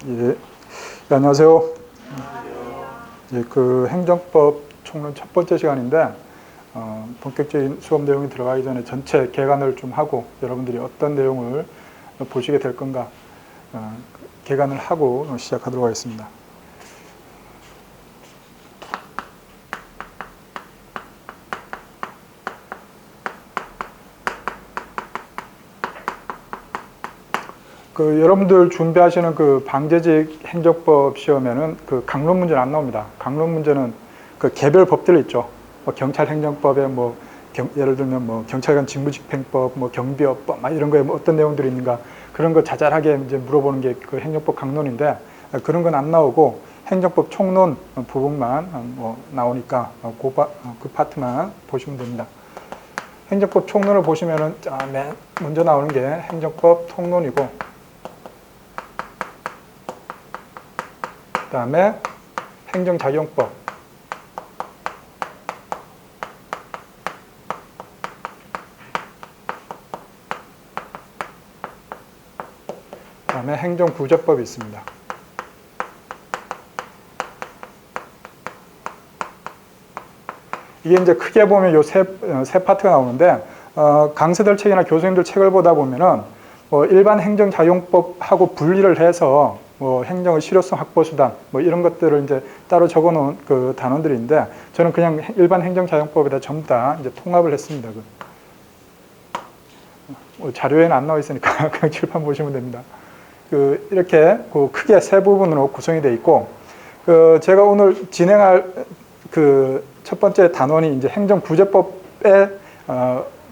예, 안녕하세요. 예, 그 행정법 총론 첫 번째 시간인데 본격적인 수업 내용이 들어가기 전에 전체 개관을 좀 하고 여러분들이 어떤 내용을 보시게 될 건가 개관을 하고 시작하도록 하겠습니다. 그 여러분들 준비하시는 그 방재직 행정법 시험에는 그 강론 문제는 안 나옵니다. 강론 문제는 그 개별 법들 있죠. 뭐 경찰 행정법에 예를 들면 경찰관 직무집행법, 경비업법 이런 거에 어떤 내용들이 있는가 그런 거 자잘하게 이제 물어보는 게 그 행정법 강론인데 그런 건 안 나오고 행정법 총론 부분만 나오니까 그 파트만 보시면 됩니다. 행정법 총론을 보시면은 맨 먼저 나오는 게 행정법 통론이고 그 다음에 행정작용법, 그 다음에 행정구제법이 있습니다. 이게 이제 크게 보면 요 세 파트가 나오는데 강사들 책이나 교수님들 책을 보다 보면은 일반 행정작용법하고 분리를 해서 행정의 실효성 확보 수단 이런 것들을 이제 따로 적어놓은 그 단원들인데 저는 그냥 일반 행정작용법에다 전부 다 이제 통합을 했습니다. 자료에는 안 나와 있으니까 그냥 칠판 보시면 됩니다. 이렇게 크게 세 부분으로 구성이 되어 있고 제가 오늘 진행할 첫 번째 단원이 이제 행정구제법에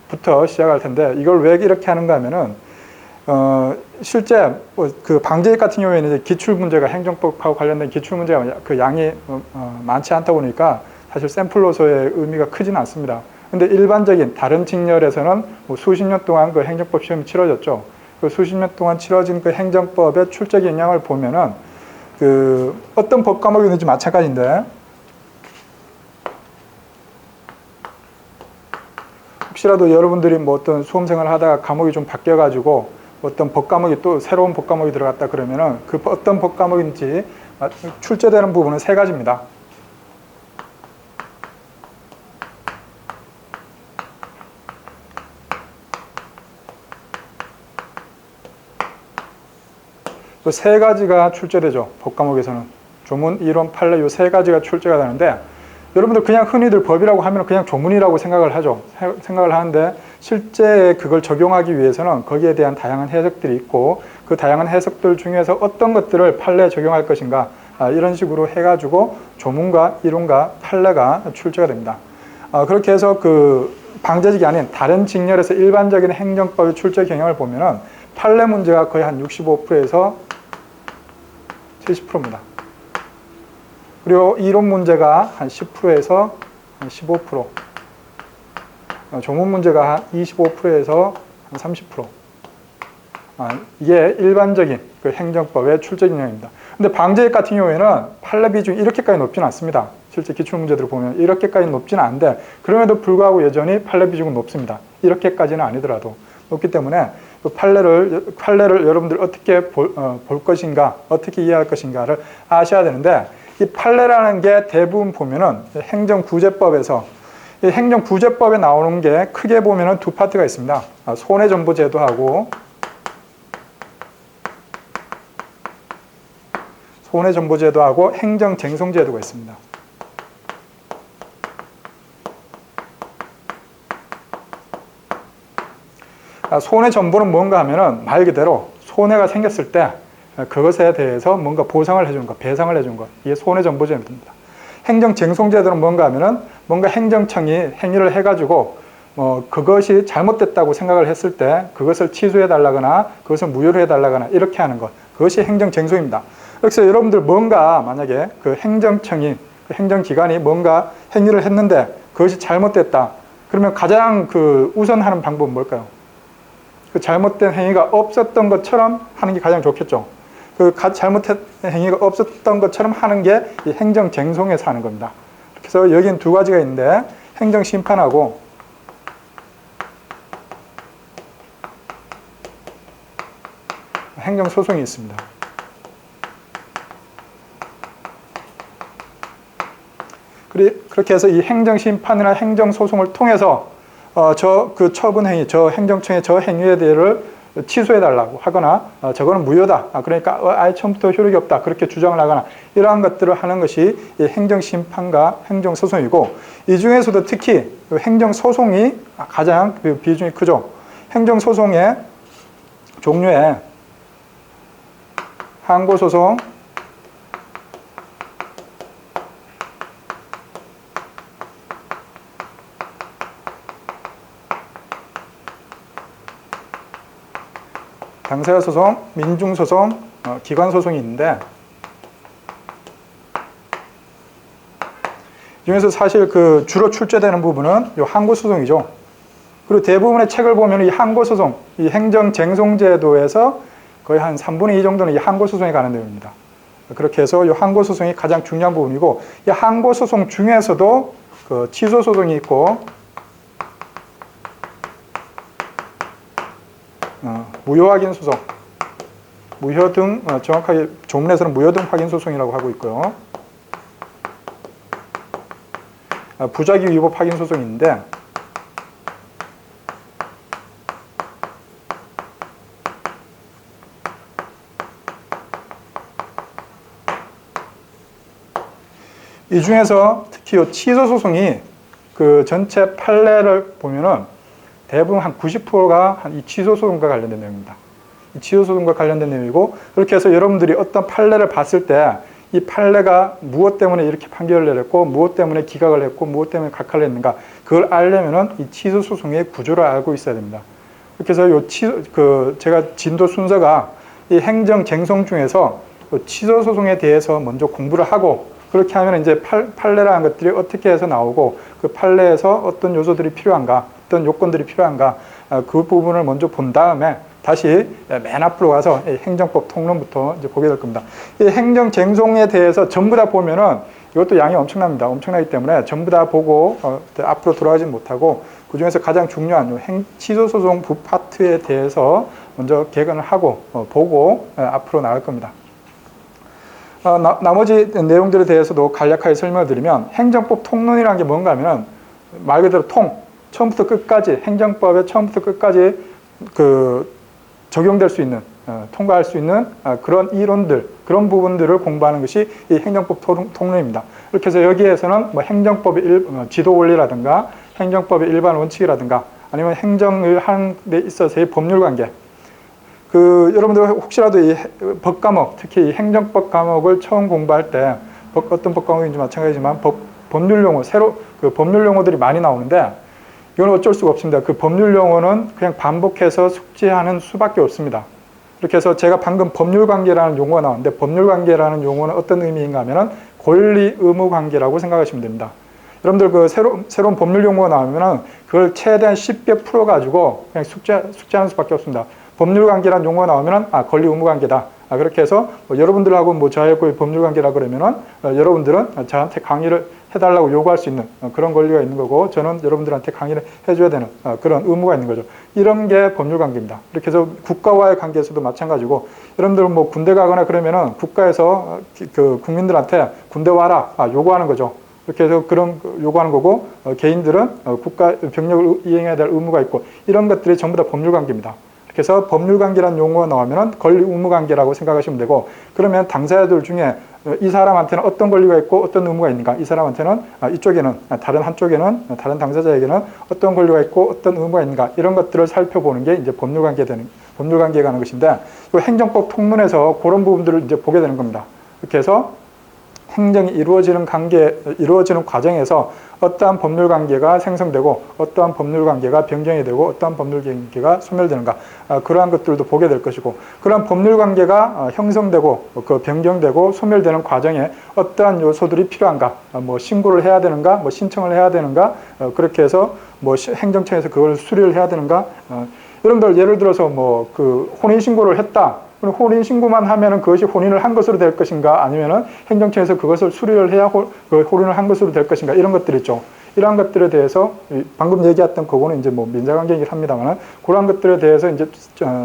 부터 시작할 텐데 이걸 왜 이렇게 하는가 하면은 실제 그 방재직 같은 경우에는 이제 기출 문제가 행정법하고 관련된 기출 문제가 그 양이 많지 않다 보니까 사실 샘플로서의 의미가 크지는 않습니다. 근데 일반적인 다른 직렬에서는 수십 년 동안 그 행정법 시험이 치러졌죠. 그 수십 년 동안 치러진 그 행정법의 출제 경향을 보면은 어떤 법 과목이든지 마찬가지인데 혹시라도 여러분들이 어떤 수험생활을 하다가 과목이 좀 바뀌어가지고 어떤 법 과목이 또 새로운 법 과목이 들어갔다 그러면은 그 어떤 법 과목인지 출제되는 부분은 세 가지입니다. 그 세 가지가 출제되죠. 법 과목에서는 조문, 이론, 판례 요 세 가지가 출제가 되는데 여러분들 그냥 흔히들 법이라고 하면 그냥 조문이라고 생각을 하죠. 생각을 하는데 실제 그걸 적용하기 위해서는 거기에 대한 다양한 해석들이 있고 그 다양한 해석들 중에서 어떤 것들을 판례에 적용할 것인가 이런 식으로 해가지고 조문과 이론과 판례가 출제가 됩니다. 그렇게 해서 그 방재직이 아닌 다른 직렬에서 일반적인 행정법의 출제 경향을 보면은 판례 문제가 거의 한 65%에서 70%입니다. 그리고 이론 문제가 한 10%에서 15%, 조문 문제가 한 25%에서 한 30%. 이게 일반적인 그 행정법의 출제 경향입니다. 근데 방재직 같은 경우에는 판례 비중이 이렇게까지 높지는 않습니다. 실제 기출 문제들을 보면 이렇게까지 높지는 않은데 그럼에도 불구하고 여전히 판례 비중은 높습니다. 이렇게까지는 아니더라도 높기 때문에 그 판례를 여러분들 어떻게 볼 것인가, 어떻게 이해할 것인가를 아셔야 되는데 이 판례라는 게 대부분 보면은 행정구제법에서 이 행정구제법에 나오는 게 크게 보면은 두 파트가 있습니다. 손해정보제도하고 행정쟁송제도가 있습니다. 손해정보는 뭔가 하면은 말 그대로 손해가 생겼을 때 그것에 대해서 뭔가 보상을 해주는 것, 배상을 해주는 것. 이게 손해정보제도입니다. 행정쟁송제도는 뭔가 하면은 뭔가 행정청이 행위를 해가지고 그것이 잘못됐다고 생각을 했을 때 그것을 취소해달라거나 그것을 무효로 해달라거나 이렇게 하는 것. 그것이 행정쟁송입니다. 그래서 여러분들 뭔가 만약에 그 행정청이, 그 행정기관이 뭔가 행위를 했는데 그것이 잘못됐다. 그러면 가장 우선하는 방법은 뭘까요? 그 잘못된 행위가 없었던 것처럼 하는 게 가장 좋겠죠. 잘못된 행위가 없었던 것처럼 하는 게 이 행정쟁송에서 하는 겁니다. 그래서 여기는 두 가지가 있는데 행정심판하고 행정소송이 있습니다. 그렇게 해서 이 행정심판이나 행정소송을 통해서 그 처분행위, 저 행정청의 저 행위에 대해를 취소해달라고 하거나 저거는 무효다. 그러니까 아예 처음부터 효력이 없다. 그렇게 주장을 하거나 이러한 것들을 하는 것이 이 행정심판과 행정소송이고 이 중에서도 특히 행정소송이 가장 비중이 크죠. 행정소송의 종류에 항고소송, 당사자 소송, 민중소송, 기관소송이 있는데 이 중에서 사실 주로 출제되는 부분은 이 항고소송이죠. 그리고 대부분의 책을 보면 이 항고소송, 이 행정쟁송제도에서 거의 한 3분의 2 정도는 이 항고소송에 관한 내용입니다. 그렇게 해서 이 항고소송이 가장 중요한 부분이고 이 항고소송 중에서도 취소소송이 있고 무효확인 소송, 무효 등 정확하게 조문에서는 무효 등 확인 소송이라고 하고 있고요. 부작위 위법 확인 소송인데 이 중에서 특히 이 취소 소송이 전체 판례를 보면은 대부분 한 90%가 이 취소소송과 관련된 내용입니다. 이 취소소송과 관련된 내용이고 그렇게 해서 여러분들이 어떤 판례를 봤을 때 이 판례가 무엇 때문에 이렇게 판결을 내렸고 무엇 때문에 기각을 했고 무엇 때문에 각하를 했는가 그걸 알려면은 이 취소소송의 구조를 알고 있어야 됩니다. 그렇게 해서 제가 진도 순서가 이 행정쟁송 중에서 취소소송에 대해서 먼저 공부를 하고 그렇게 하면 이제 판례라는 것들이 어떻게 해서 나오고 그 판례에서 어떤 요소들이 필요한가 어떤 요건들이 필요한가 그 부분을 먼저 본 다음에 다시 맨 앞으로 가서 행정법 통론부터 이제 보게 될 겁니다. 이 행정쟁송에 대해서 전부 다 보면은 이것도 양이 엄청납니다. 엄청나기 때문에 전부 다 보고 앞으로 돌아가지 못하고 그 중에서 가장 중요한 취소소송 부파트에 대해서 먼저 개관을 하고 보고 앞으로 나갈 겁니다. 나머지 내용들에 대해서도 간략하게 설명을 드리면 행정법 통론이라는 게 뭔가 하면은 말 그대로 처음부터 끝까지 행정법의 처음부터 끝까지 적용될 수 있는 통과할 수 있는 그런 이론들 그런 부분들을 공부하는 것이 이 행정법 통론입니다. 이렇게 해서 여기에서는 뭐 행정법의 지도 원리라든가 행정법의 일반 원칙이라든가 아니면 행정을 하는 데 있어서의 법률 관계 여러분들 혹시라도 이 법 과목 특히 이 행정법 과목을 처음 공부할 때 어떤 법 과목인지 마찬가지지만 법률 용어 법률 용어들이 많이 나오는데 이건 어쩔 수가 없습니다. 그 법률 용어는 그냥 반복해서 숙지하는 수밖에 없습니다. 이렇게 해서 제가 방금 법률관계라는 용어가 나왔는데 법률관계라는 용어는 어떤 의미인가 하면은 권리 의무 관계라고 생각하시면 됩니다. 여러분들 새로운 법률 용어가 나오면은 그걸 최대한 쉽게 풀어가지고 그냥 숙지하는 수밖에 없습니다. 법률관계라는 용어가 나오면은 권리 의무 관계다. 그렇게 해서 여러분들하고 저하고 법률관계라 그러면은 여러분들은 저한테 강의를 해달라고 요구할 수 있는 그런 권리가 있는 거고 저는 여러분들한테 강의를 해줘야 되는 그런 의무가 있는 거죠. 이런 게 법률관계입니다. 이렇게 해서 국가와의 관계에서도 마찬가지고 여러분들 군대 가거나 그러면은 국가에서 국민들한테 군대 와라 요구하는 거죠. 이렇게 해서 그런 요구하는 거고 개인들은 국가 병력을 이행해야 될 의무가 있고 이런 것들이 전부 다 법률관계입니다. 그래서 법률관계라는 용어가 나오면 권리 의무관계라고 생각하시면 되고 그러면 당사자들 중에 이 사람한테는 어떤 권리가 있고 어떤 의무가 있는가 이 사람한테는 이쪽에는 다른 당사자에게는 어떤 권리가 있고 어떤 의무가 있는가 이런 것들을 살펴보는 게 이제 법률관계가 하는 것인데 이 행정법 통론에서 그런 부분들을 이제 보게 되는 겁니다. 이렇게 해서 행정이 이루어지는 과정에서 어떠한 법률관계가 생성되고 어떠한 법률관계가 변경이 되고 어떠한 법률관계가 소멸되는가 그러한 것들도 보게 될 것이고 그런 법률관계가 형성되고 변경되고 소멸되는 과정에 어떠한 요소들이 필요한가 신고를 해야 되는가 신청을 해야 되는가 그렇게 해서 행정청에서 그걸 수리를 해야 되는가 여러분들 예를 들어서 혼인신고를 했다. 혼인신고만 하면은 그것이 혼인을 한 것으로 될 것인가 아니면은 행정청에서 그것을 수리를 해야 혼인을 한 것으로 될 것인가 이런 것들 있죠. 이러한 것들에 대해서 방금 얘기했던 그거는 이제 민사관계이긴 합니다만은 그러한 것들에 대해서 이제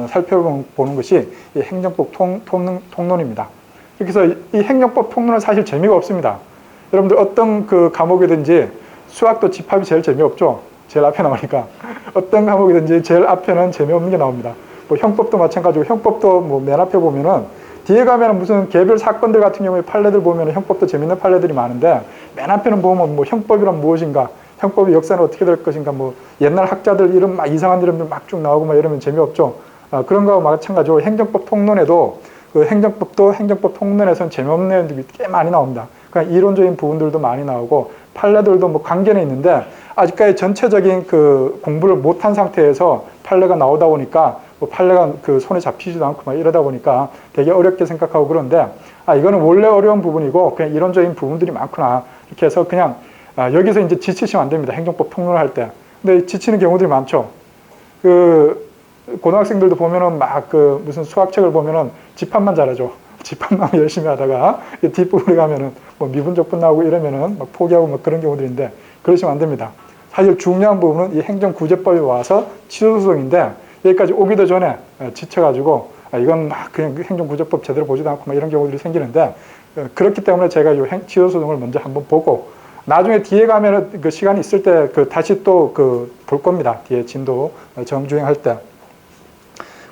살펴보는 것이 이 행정법 통론입니다. 그래서 이 행정법 통론은 사실 재미가 없습니다. 여러분들 어떤 그 과목이든지 수학도 집합이 제일 재미없죠. 제일 앞에 나오니까. 어떤 과목이든지 제일 앞에는 재미없는 게 나옵니다. 뭐 형법도 마찬가지고 형법도 뭐 맨 앞에 보면은 뒤에 가면은 무슨 개별 사건들 같은 경우에 판례들 보면은 형법도 재밌는 판례들이 많은데 맨 앞에는 보면 뭐 형법이란 무엇인가, 형법의 역사는 어떻게 될 것인가, 뭐 옛날 학자들 이름 막 이상한 이름들 막 쭉 나오고 막 이러면 재미없죠. 그런 거와 마찬가지로 행정법 통론에도 그 행정법도 행정법 통론에서는 재미없는 내용들이 꽤 많이 나옵니다. 그러니까 이론적인 부분들도 많이 나오고 판례들도 뭐 관계는 있는데 아직까지 전체적인 그 공부를 못한 상태에서 판례가 나오다 보니까 뭐 판례가 그 손에 잡히지도 않고 막 이러다 보니까 되게 어렵게 생각하고 그런데 이거는 원래 어려운 부분이고 그냥 이론적인 부분들이 많구나 이렇게 해서 그냥 여기서 이제 지치시면 안 됩니다. 행정법 통론을 할 때. 근데 지치는 경우들이 많죠. 그 고등학생들도 보면은 막 그 무슨 수학책을 보면은 집합만 잘하죠. 집합만 열심히 하다가 뒷부분에 가면은 뭐 미분적분 나오고 이러면은 막 포기하고 막 그런 경우들인데 그러시면 안 됩니다. 사실 중요한 부분은 이 행정구제법에 와서 취소소송인데 여기까지 오기도 전에 지쳐가지고 이건 막 그냥 행정구제법 제대로 보지도 않고 막 이런 경우들이 생기는데 그렇기 때문에 제가 이 취소소송을 먼저 한번 보고 나중에 뒤에 가면은 그 시간이 있을 때 그 다시 또 그 볼 겁니다. 뒤에 진도 정주행할 때.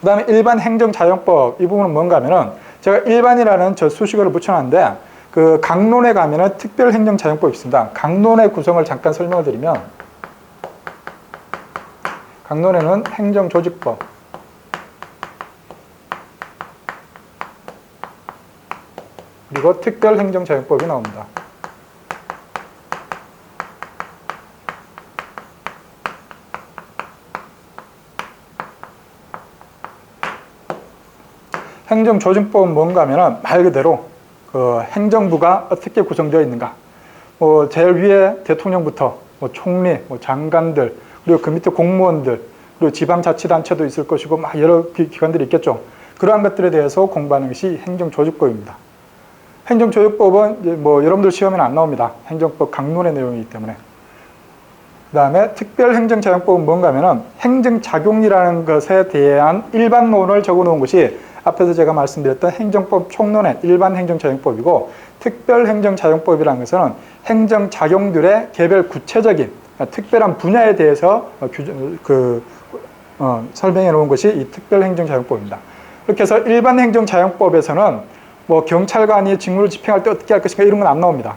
그 다음에 일반 행정자용법 이 부분은 뭔가 하면은 제가 일반이라는 저 수식어를 붙여놨는데 그 강론에 가면은 특별행정자용법이 있습니다. 강론의 구성을 잠깐 설명을 드리면 강론에는 행정조직법 그리고 특별행정자용법이 나옵니다. 행정조직법은 뭔가 하면은 말 그대로 그 행정부가 어떻게 구성되어 있는가. 뭐 제일 위에 대통령부터 뭐 총리, 뭐 장관들, 그리고 그 밑에 공무원들, 그리고 지방자치단체도 있을 것이고 막 여러 기관들이 있겠죠. 그러한 것들에 대해서 공부하는 것이 행정조직법입니다. 행정조직법은 이제 뭐 여러분들 시험에는 안 나옵니다. 행정법 강론의 내용이기 때문에. 그 다음에 특별행정자용법은 뭔가 하면은 행정작용이라는 것에 대한 일반론을 적어놓은 것이 앞에서 제가 말씀드렸던 행정법 총론의 일반 행정자용법이고 특별행정자용법이라는 것은 행정작용들의 개별 구체적인 특별한 분야에 대해서 설명해 놓은 것이 이 특별행정자용법입니다. 이렇게 해서 일반 행정자용법에서는 뭐 경찰관이 직무를 집행할 때 어떻게 할 것인가 이런 건 안 나옵니다.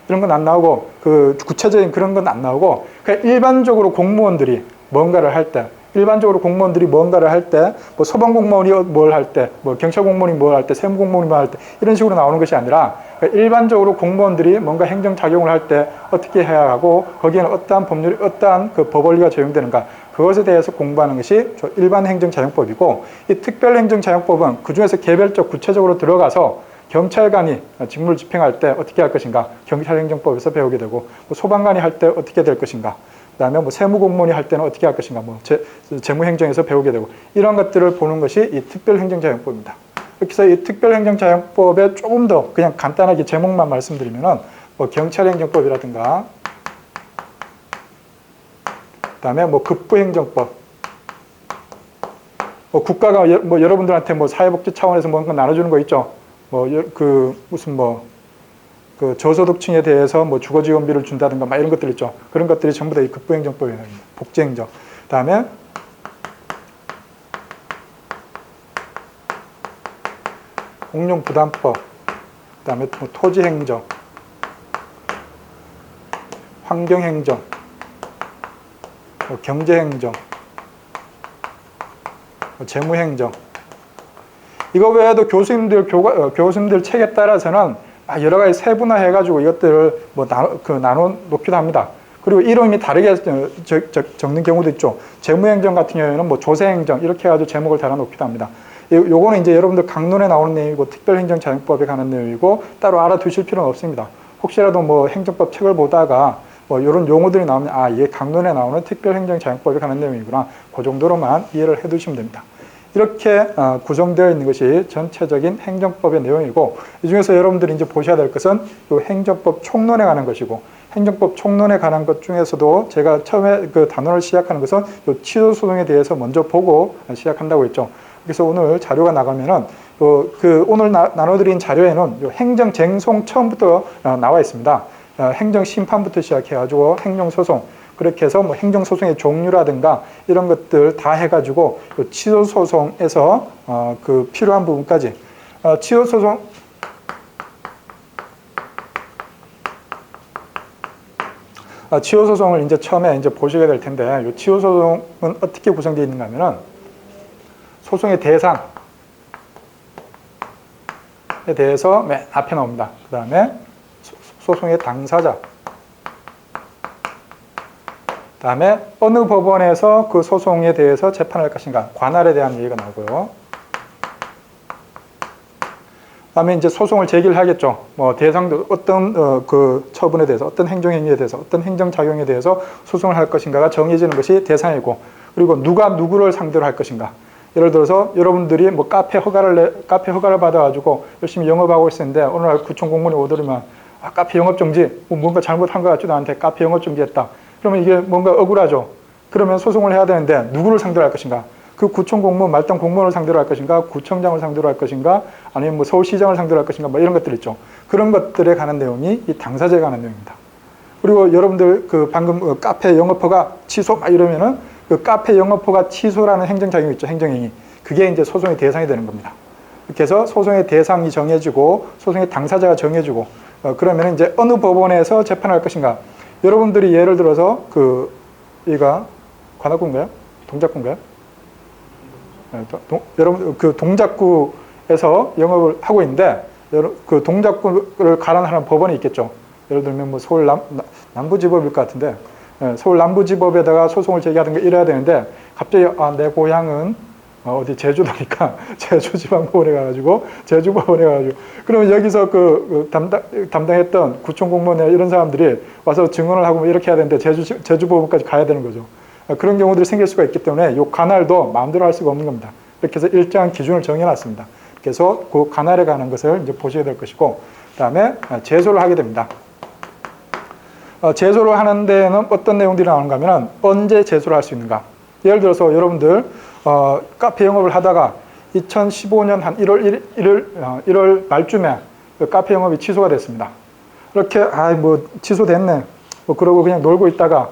이런 건 안 나오고 그 구체적인 그런 건 안 나오고 그러니까 일반적으로 공무원들이 뭔가를 할 때 일반적으로 공무원들이 뭔가를 할 때, 뭐 소방공무원이 뭘 할 때, 뭐 경찰공무원이 뭘 할 때, 세무공무원이 뭘 할 때, 이런 식으로 나오는 것이 아니라, 그러니까 일반적으로 공무원들이 뭔가 행정작용을 할 때 어떻게 해야 하고, 거기에는 어떠한 법률이, 어떠한 그 법원리가 적용되는가, 그것에 대해서 공부하는 것이 일반 행정자용법이고, 이 특별행정자용법은 그 중에서 개별적, 구체적으로 들어가서 경찰관이 직무를 집행할 때 어떻게 할 것인가, 경찰행정법에서 배우게 되고, 뭐 소방관이 할 때 어떻게 될 것인가, 그다음에 뭐 세무공무원이 할 때는 어떻게 할 것인가, 뭐 재무행정에서 배우게 되고 이런 것들을 보는 것이 이 특별행정자용법입니다. 이렇게 해서 이 특별행정자용법에 조금 더 그냥 간단하게 제목만 말씀드리면은 뭐 경찰행정법이라든가, 그다음에 뭐 급부행정법, 뭐 국가가 뭐 여러분들한테 뭐 사회복지 차원에서 뭔가 나눠주는 거 있죠. 뭐 그 무슨 뭐 그 저소득층에 대해서 뭐 주거지원비를 준다든가 막 이런 것들 있죠. 그런 것들이 전부 다 이 급부행정법이에요. 복지행정. 그다음에 공용부담법. 그다음에 뭐 토지행정, 환경행정, 뭐 경제행정, 뭐 재무행정. 이거 외에도 교수님들 책에 따라서는 여러 가지 세분화해가지고 이것들을 뭐 나눠 놓기도 합니다. 그리고 이름이 다르게 적는 경우도 있죠. 재무행정 같은 경우에는 뭐 조세행정 이렇게 해가지고 제목을 달아 놓기도 합니다. 요거는 이제 여러분들 강론에 나오는 내용이고 특별행정자용법에 관한 내용이고 따로 알아두실 필요는 없습니다. 혹시라도 뭐 행정법 책을 보다가 뭐 이런 용어들이 나오면 이게 강론에 나오는 특별행정자용법에 관한 내용이구나. 그 정도로만 이해를 해두시면 됩니다. 이렇게 구성되어 있는 것이 전체적인 행정법의 내용이고 이 중에서 여러분들이 이제 보셔야 될 것은 이 행정법 총론에 관한 것이고 행정법 총론에 관한 것 중에서도 제가 처음에 그 단원을 시작하는 것은 이 취소소송에 대해서 먼저 보고 시작한다고 했죠. 그래서 오늘 자료가 나가면은 오늘 나눠드린 자료에는 이 행정쟁송 처음부터 나와 있습니다. 행정심판부터 시작해가지고 행정소송, 그렇게 해서 뭐 행정소송의 종류라든가 이런 것들 다 해가지고 취소소송에서 그 필요한 부분까지 취소소송을 이제 처음에 이제 보시게 될 텐데, 이 취소소송은 어떻게 구성되어 있는가 하면은 소송의 대상에 대해서 맨 앞에 나옵니다. 그 다음에 소송의 당사자, 그 다음에 어느 법원에서 그 소송에 대해서 재판할 것인가, 관할에 대한 얘기가 나오고요. 그 다음에 이제 소송을 제기를 하겠죠. 뭐 대상도 어떤 그 처분에 대해서, 어떤 행정행위에 대해서, 어떤 행정작용에 대해서 소송을 할 것인가가 정해지는 것이 대상이고, 그리고 누가 누구를 상대로 할 것인가. 예를 들어서 여러분들이 뭐 카페 허가를 받아가지고 열심히 영업하고 있었는데 어느 날 구청 공무원이 오더니만 카페 영업 정지, 뭔가 잘못한 것 같지도 않은데 카페 영업 정지했다. 그러면 이게 뭔가 억울하죠. 그러면 소송을 해야 되는데 누구를 상대로 할 것인가? 그 구청 공무원, 말단 공무원을 상대로 할 것인가? 구청장을 상대로 할 것인가? 아니면 뭐 서울시장을 상대로 할 것인가? 뭐 이런 것들 있죠. 그런 것들에 관한 내용이 이 당사자에 관한 내용입니다. 그리고 여러분들 그 방금 카페 영업허가 취소 막 이러면은 그 카페 영업허가 취소라는 행정작용이 있죠. 행정행위. 그게 이제 소송의 대상이 되는 겁니다. 이렇게 해서 소송의 대상이 정해지고 소송의 당사자가 정해지고 그러면 이제 어느 법원에서 재판할 것인가? 여러분들이 예를 들어서 얘가 관악구인가요? 동작구인가요? 여러분 그 동작구에서 영업을 하고 있는데 그 동작구를 가란하는 법원이 있겠죠. 예를 들면 뭐 서울 남부지법일 것 같은데 서울 남부지법에다가 소송을 제기하든가 이래야 되는데 갑자기 내 고향은 어디 제주도니까 제주지방법원에 가가지고 제주법원에 가가지고 그러면 여기서 담당했던 구청공무원이나 이런 사람들이 와서 증언을 하고 뭐 이렇게 해야 되는데 제주법원까지 가야 되는 거죠. 그런 경우들이 생길 수가 있기 때문에 이 관할도 마음대로 할 수가 없는 겁니다. 이렇게 해서 일정한 기준을 정해놨습니다. 그래서 그 관할에 관한 것을 이제 보셔야 될 것이고, 그 다음에 제소를 하게 됩니다. 제소를 하는 데는 어떤 내용들이 나오는가 하면 언제 제소를 할 수 있는가. 예를 들어서 여러분들 카페 영업을 하다가 2015년 한 1월 말쯤에 카페 영업이 취소가 됐습니다. 이렇게 뭐 취소됐네. 뭐 그러고 그냥 놀고 있다가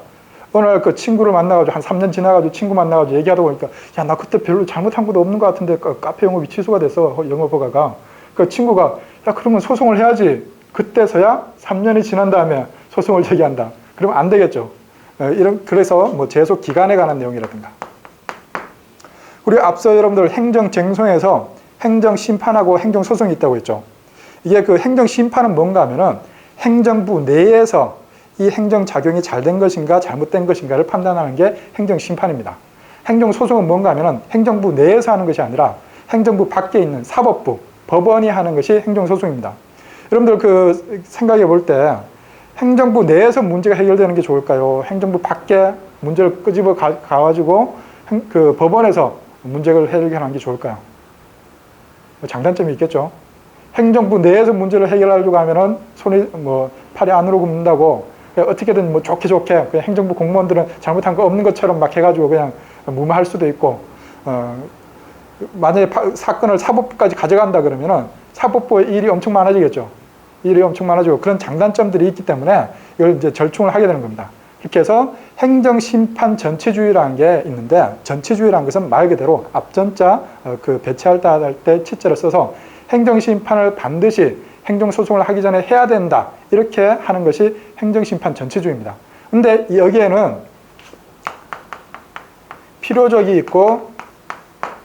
어느 날 그 친구를 만나가지고 한 3년 지나가지고 친구 만나가지고 얘기하다 보니까 야, 나 그때 별로 잘못한 것도 없는 것 같은데 카페 영업이 취소가 됐어. 영업허가가. 그 친구가 야, 그러면 소송을 해야지. 그때서야 3년이 지난 다음에 소송을 제기한다. 그러면 안 되겠죠. 그래서 뭐 제소 기간에 관한 내용이라든가. 그리고 앞서 여러분들 행정쟁송에서 행정심판하고 행정소송이 있다고 했죠. 이게 그 행정심판은 뭔가 하면은 행정부 내에서 이 행정작용이 잘 된 것인가 잘못된 것인가를 판단하는 게 행정심판입니다. 행정소송은 뭔가 하면은 행정부 내에서 하는 것이 아니라 행정부 밖에 있는 사법부, 법원이 하는 것이 행정소송입니다. 여러분들 생각해 볼 때 행정부 내에서 문제가 해결되는 게 좋을까요? 행정부 밖에 문제를 끄집어 가가지고 그 법원에서 문제를 해결하는 게 좋을까요? 장단점이 있겠죠. 행정부 내에서 문제를 해결하려고 하면은 팔이 안으로 굽는다고 어떻게든 뭐 좋게 그냥 행정부 공무원들은 잘못한 거 없는 것처럼 막 해가지고 그냥 무마할 수도 있고, 만약에 사건을 사법부까지 가져간다 그러면은 사법부의 일이 엄청 많아지겠죠. 일이 엄청 많아지고 그런 장단점들이 있기 때문에 이걸 이제 절충을 하게 되는 겁니다. 이렇게 해서 행정심판 전체주의라는 게 있는데, 전체주의라는 것은 말 그대로 앞전자 배치할 때 치자를 써서 행정심판을 반드시 행정소송을 하기 전에 해야 된다. 이렇게 하는 것이 행정심판 전체주의입니다. 근데 여기에는 필요적이 있고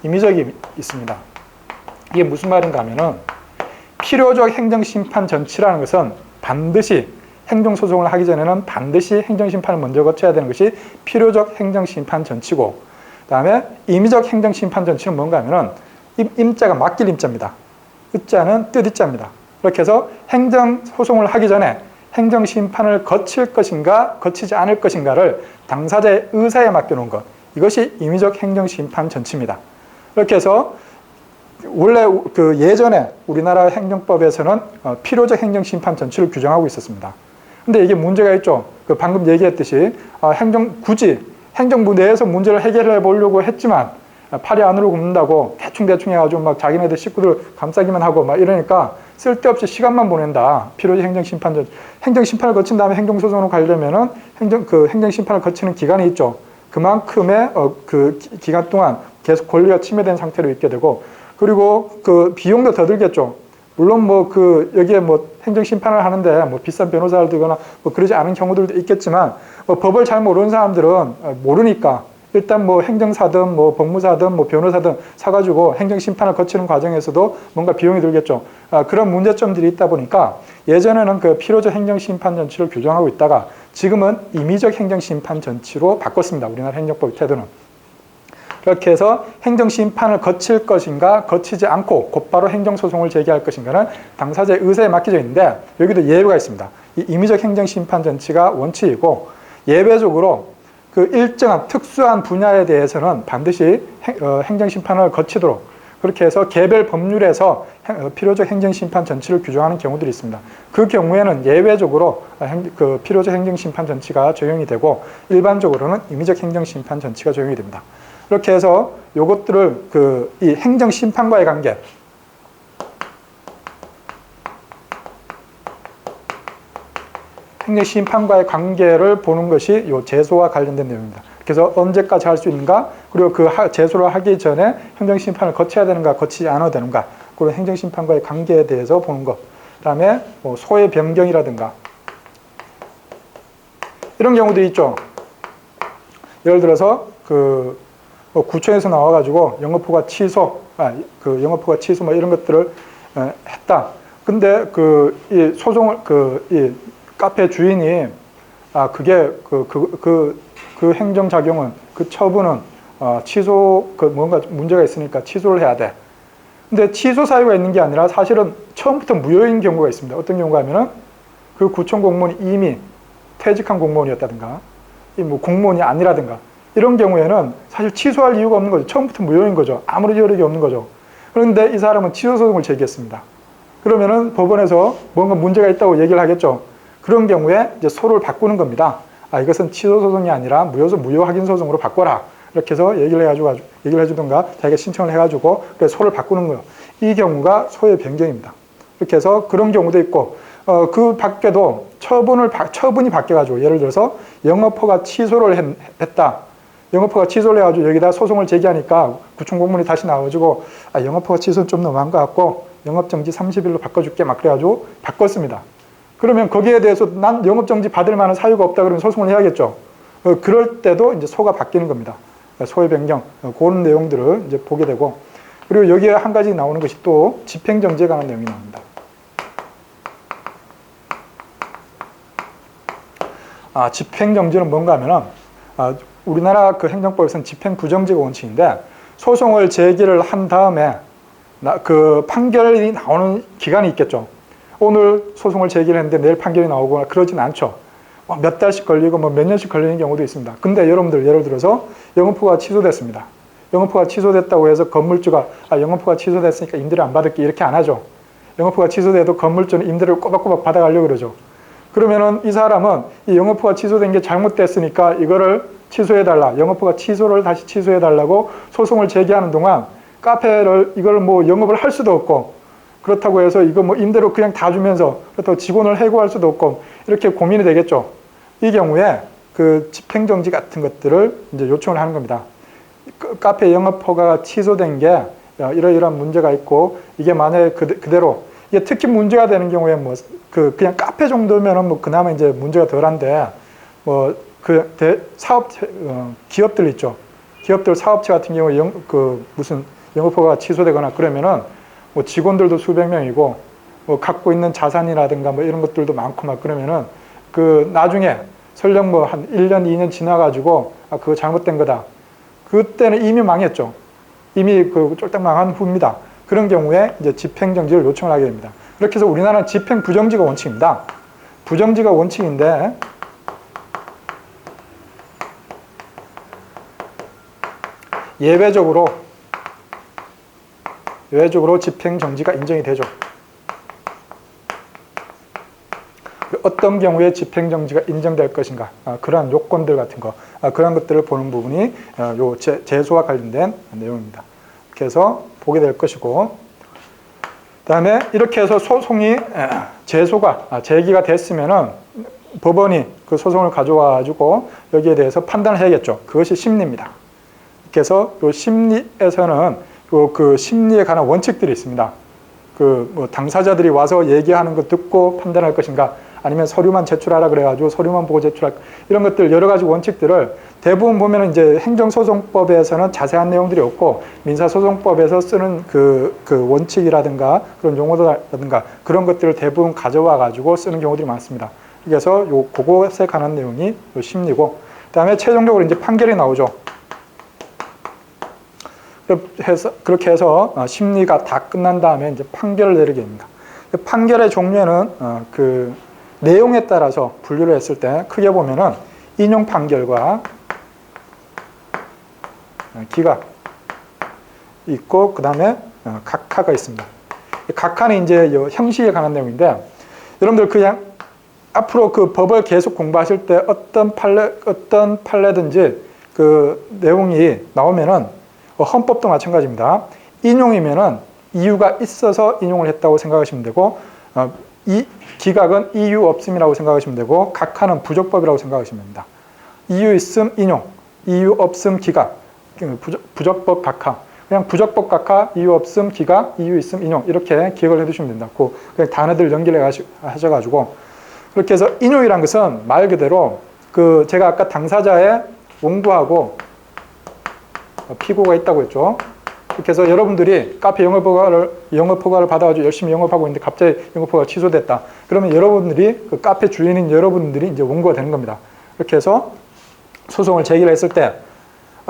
임의적이 있습니다. 이게 무슨 말인가 하면은 필요적 행정심판 전치라는 것은 반드시 행정소송을 하기 전에는 반드시 행정심판을 먼저 거쳐야 되는 것이 필요적 행정심판 전치고, 그 다음에 임의적 행정심판 전치는 뭔가 하면은 임자가 맡길 임자입니다. 의자는 뜻의자입니다. 그렇게 해서 행정소송을 하기 전에 행정심판을 거칠 것인가 거치지 않을 것인가를 당사자의 의사에 맡겨놓은 것, 이것이 임의적 행정심판 전치입니다. 이렇게 해서 원래 예전에 우리나라 행정법에서는 필요적 행정심판 전치를 규정하고 있었습니다. 근데 이게 문제가 있죠. 방금 얘기했듯이 굳이 행정부 내에서 문제를 해결해 보려고 했지만 팔이 안으로 굽는다고 대충 해가지고 막 자기네들 식구들 감싸기만 하고 막 이러니까 쓸데없이 시간만 보낸다. 필요지 행정심판 행정심판을 거친 다음에 행정소송으로 가려면은 행정심판을 거치는 기간이 있죠. 그만큼의 그 기간 동안 계속 권리가 침해된 상태로 있게 되고, 그리고 그 비용도 더 들겠죠. 물론 여기에 행정심판을 하는데 비싼 변호사를 두거나 그러지 않은 경우들도 있겠지만, 법을 잘 모르는 사람들은 모르니까 일단 행정사든 법무사든 변호사든 사가지고 행정심판을 거치는 과정에서도 뭔가 비용이 들겠죠. 그런 문제점들이 있다 보니까 예전에는 그 필요적 행정심판 전치를 규정하고 있다가 지금은 임의적 행정심판 전치로 바꿨습니다. 우리나라 행정법 태도는. 그렇게 해서 행정심판을 거칠 것인가 거치지 않고 곧바로 행정소송을 제기할 것인가는 당사자의 의사에 맡겨져 있는데, 여기도 예외가 있습니다. 이 임의적 행정심판 전치가 원칙이고, 예외적으로 그 일정한 특수한 분야에 대해서는 반드시 행정심판을 거치도록, 그렇게 해서 개별 법률에서 필요적 행정심판 전치를 규정하는 경우들이 있습니다. 그 경우에는 예외적으로 그 필요적 행정심판 전치가 적용이 되고, 일반적으로는 임의적 행정심판 전치가 적용이 됩니다. 그렇게 해서 요것들을 이 행정심판과의 관계, 행정심판과의 관계를 보는 것이 요 제소와 관련된 내용입니다. 그래서 언제까지 할 수 있는가, 그리고 그 제소를 하기 전에 행정심판을 거쳐야 되는가, 거치지 않아도 되는가, 그리고 행정심판과의 관계에 대해서 보는 것. 그 다음에 소의 변경이라든가 이런 경우도 있죠. 예를 들어서 구청에서 나와가지고 영업허가 취소, 영업허가 취소 이런 것들을 했다. 근데 이 소송을 이 카페 주인이 그게 그 행정작용은, 그 처분은 취소, 뭔가 문제가 있으니까 취소를 해야 돼. 근데 취소 사유가 있는 게 아니라 사실은 처음부터 무효인 경우가 있습니다. 어떤 경우가 하면은 그 구청 공무원이 이미 퇴직한 공무원이었다든가, 공무원이 아니라든가, 이런 경우에는 사실 취소할 이유가 없는 거죠. 처음부터 무효인 거죠. 아무런 여력이 없는 거죠. 그런데 이 사람은 취소소송을 제기했습니다. 그러면은 법원에서 뭔가 문제가 있다고 얘기를 하겠죠. 그런 경우에 이제 소를 바꾸는 겁니다. 이것은 취소소송이 아니라 무효 확인소송으로 바꿔라. 이렇게 해서 얘기를 해주든가 자기가 신청을 해가지고 그래서 소를 바꾸는 거예요. 이 경우가 소의 변경입니다. 이렇게 해서 그런 경우도 있고, 그 밖에도 처분이 바뀌어가지고, 예를 들어서 영업허가 취소를 했다. 영업허가 취소를 해가지고 여기다 소송을 제기하니까 구청 공무원이 다시 나와가지고 영업허가 취소는 좀 너무한 것 같고 영업정지 30일로 바꿔줄게 막 그래가지고 바꿨습니다. 그러면 거기에 대해서 난 영업정지 받을 만한 사유가 없다 그러면 소송을 해야겠죠. 그럴 때도 이제 소가 바뀌는 겁니다. 소의 변경, 그런 내용들을 이제 보게 되고, 그리고 여기에 한 가지 나오는 것이 또 집행정지에 관한 내용이 나옵니다. 집행정지는 뭔가 하면은, 우리나라 그 행정법에서는 집행부정지가 원칙인데, 소송을 제기를 한 다음에 그 판결이 나오는 기간이 있겠죠. 오늘 소송을 제기를 했는데 내일 판결이 나오거나 그러진 않죠. 몇 달씩 걸리고 몇 년씩 걸리는 경우도 있습니다. 근데 여러분들 예를 들어서 영업허가 취소됐습니다. 영업허가 취소됐다고 해서 건물주가 영업허가 취소됐으니까 임대료 안 받을게 이렇게 안 하죠. 영업허가 취소돼도 건물주는 임대료를 꼬박꼬박 받아가려고 그러죠. 그러면은 이 사람은 이 영업허가 취소된 게 잘못됐으니까 이거를 취소해달라. 영업허가 취소를 다시 취소해달라고 소송을 제기하는 동안 카페를 이걸 영업을 할 수도 없고, 그렇다고 해서 이거 임대료 그냥 다 주면서 그렇다고 직원을 해고할 수도 없고 이렇게 고민이 되겠죠. 이 경우에 그 집행정지 같은 것들을 이제 요청을 하는 겁니다. 카페 영업허가가 취소된 게 이러이러한 문제가 있고, 이게 만약에 그대로 이게 특히 문제가 되는 경우에 그냥 카페 정도면은 그나마 이제 문제가 덜한데 사업체 기업들 있죠. 기업들 사업체 같은 경우에 무슨 영업허가가 취소되거나 그러면은 직원들도 수백 명이고 갖고 있는 자산이라든가 이런 것들도 많고 막 그러면은 나중에 설령 한 1년, 2년 지나가지고 그거 잘못된 거다. 그때는 이미 망했죠. 이미 쫄딱 망한 후입니다. 그런 경우에 이제 집행정지를 요청을 하게 됩니다. 그렇게 해서 우리나라는 집행부정지가 원칙입니다. 부정지가 원칙인데, 예외적으로 집행정지가 인정이 되죠. 어떤 경우에 집행정지가 인정될 것인가, 그러한 요건들 같은 거, 그런 것들을 보는 부분이 요 제소와 관련된 내용입니다. 그래서 보게 될 것이고, 그다음에 이렇게 해서 소송이 제기가 됐으면은 법원이 그 소송을 가져와가지고 여기에 대해서 판단을 해야겠죠. 그것이 심리입니다. 그래서 요 심리에서는 그 심리에 관한 원칙들이 있습니다. 그 뭐 당사자들이 와서 얘기하는 거 듣고 판단할 것인가, 아니면 서류만 제출하라 그래가지고 서류만 보고 제출할, 이런 것들 여러 가지 원칙들을 대부분 보면은 이제 행정소송법에서는 자세한 내용들이 없고 민사소송법에서 쓰는 그 원칙이라든가 그런 용어라든가 그런 것들을 대부분 가져와 가지고 쓰는 경우들이 많습니다. 그래서 그것에 관한 내용이 요 심리고, 그다음에 최종적으로 이제 판결이 나오죠. 그렇게 해서 심리가 다 끝난 다음에 이제 판결을 내리게 됩니다. 판결의 종류에는 그 내용에 따라서 분류를 했을 때 크게 보면은 인용 판결과 기각 있고, 그 다음에 각하가 있습니다. 각하는 이제 형식에 관한 내용인데, 여러분들 그냥 앞으로 그 법을 계속 공부하실 때 어떤 판례든지 그 내용이 나오면은 헌법도 마찬가지입니다. 인용이면은 이유가 있어서 인용을 했다고 생각하시면 되고, 이 기각은 이유 없음이라고 생각하시면 되고, 각하는 부적법이라고 생각하시면 됩니다. 이유 있음 인용, 이유 없음 기각, 부적법 각하, 그냥 부적법 각하, 이유 없음 기각, 이유 있음 인용, 이렇게 기억을 해두시면 된다. 그냥 단어들 연결해 하셔가지고, 그렇게 해서 인용이란 것은 말 그대로 그 제가 아까 당사자의 원고하고 피고가 있다고 했죠. 그렇게 해서 여러분들이 카페 영업허가를 받아가지고 열심히 영업하고 있는데 갑자기 영업허가가 취소됐다. 그러면 여러분들이 그 카페 주인인 여러분들이 이제 원고가 되는 겁니다. 이렇게 해서 소송을 제기를 했을 때,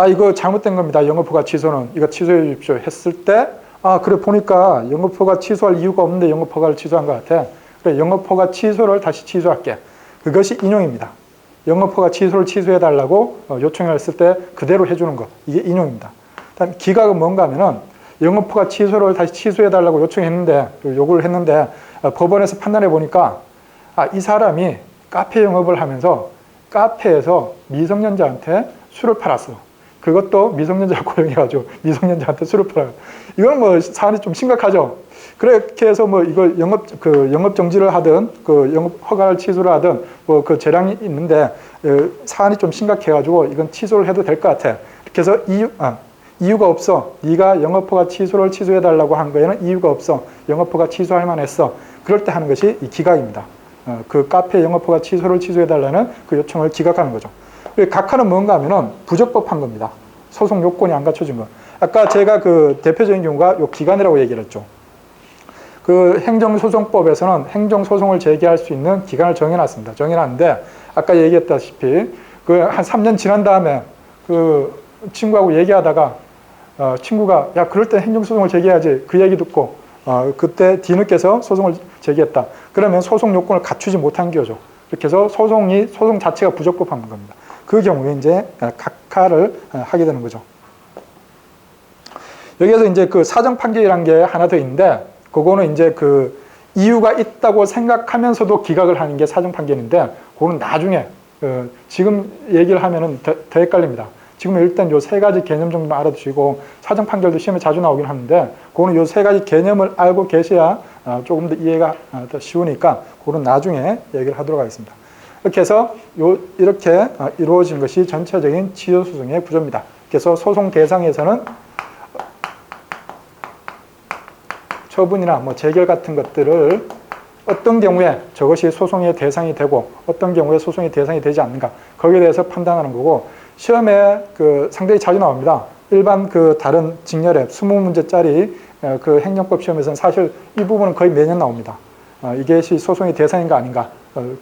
이거 잘못된 겁니다. 영업허가 취소는 이거 취소해 주십시오 했을 때, 그래 보니까 영업허가 취소할 이유가 없는데 영업허가를 취소한 것 같아. 그래, 영업허가 취소를 다시 취소할게. 그것이 인용입니다. 영업허가 취소를 취소해달라고 요청을 했을 때 그대로 해주는 것, 이게 인용입니다. 다음 기각은 뭔가 하면은 영업허가 취소를 다시 취소해달라고 요구를 했는데 법원에서 판단해 보니까 이 사람이 카페 영업을 하면서 카페에서 미성년자한테 술을 팔았어. 그것도 미성년자를 고용해가지고 미성년자한테 술을 팔아요. 이건 뭐 사안이 좀 심각하죠. 그렇게 해서 뭐 이걸 영업 정지를 하든 영업 허가를 취소를 하든 그 재량이 있는데 사안이 좀 심각해가지고 이건 취소를 해도 될 것 같아. 그래서 이유가 없어. 네가 영업허가 취소를 취소해달라고 한 거에는 이유가 없어. 영업허가 취소할 만했어. 그럴 때 하는 것이 이 기각입니다. 그 카페 영업허가 취소를 취소해달라는 그 요청을 기각하는 거죠. 각하는 뭔가 하면은 부적법한 겁니다. 소송 요건이 안 갖춰진 거. 아까 제가 그 대표적인 경우가 요 기간이라고 얘기를 했죠. 그 행정소송법에서는 행정소송을 제기할 수 있는 기간을 정해놨습니다. 정해놨는데 아까 얘기했다시피 그 한 3년 지난 다음에 그 친구하고 얘기하다가 친구가 야 그럴 때 행정소송을 제기해야지 그 얘기 듣고 그때 뒤늦게서 소송을 제기했다. 그러면 소송 요건을 갖추지 못한 거죠. 이렇게 해서 소송 자체가 부적법한 겁니다. 그 경우에 이제 각하를 하게 되는 거죠. 여기에서 이제 그 사정 판결이라는 게 하나 더 있는데, 그거는 이제 그 이유가 있다고 생각하면서도 기각을 하는 게 사정 판결인데, 그거는 나중에 지금 얘기를 하면은 더 헷갈립니다. 지금 일단 요 세 가지 개념 정도만 알아두시고, 사정 판결도 시험에 자주 나오긴 하는데, 그거는 요 세 가지 개념을 알고 계셔야 조금 더 이해가 더 쉬우니까, 그거는 나중에 얘기를 하도록 하겠습니다. 이렇게 해서 이렇게 이루어진 것이 전체적인 취소소송의 구조입니다. 그래서 소송 대상에서는 처분이나 뭐 재결 같은 것들을 어떤 경우에 저것이 소송의 대상이 되고 어떤 경우에 소송의 대상이 되지 않는가, 거기에 대해서 판단하는 거고, 시험에 상당히 자주 나옵니다. 일반 다른 직렬의 20문제짜리 그 행정법 시험에서는 사실 이 부분은 거의 매년 나옵니다. 이것이 소송의 대상인가 아닌가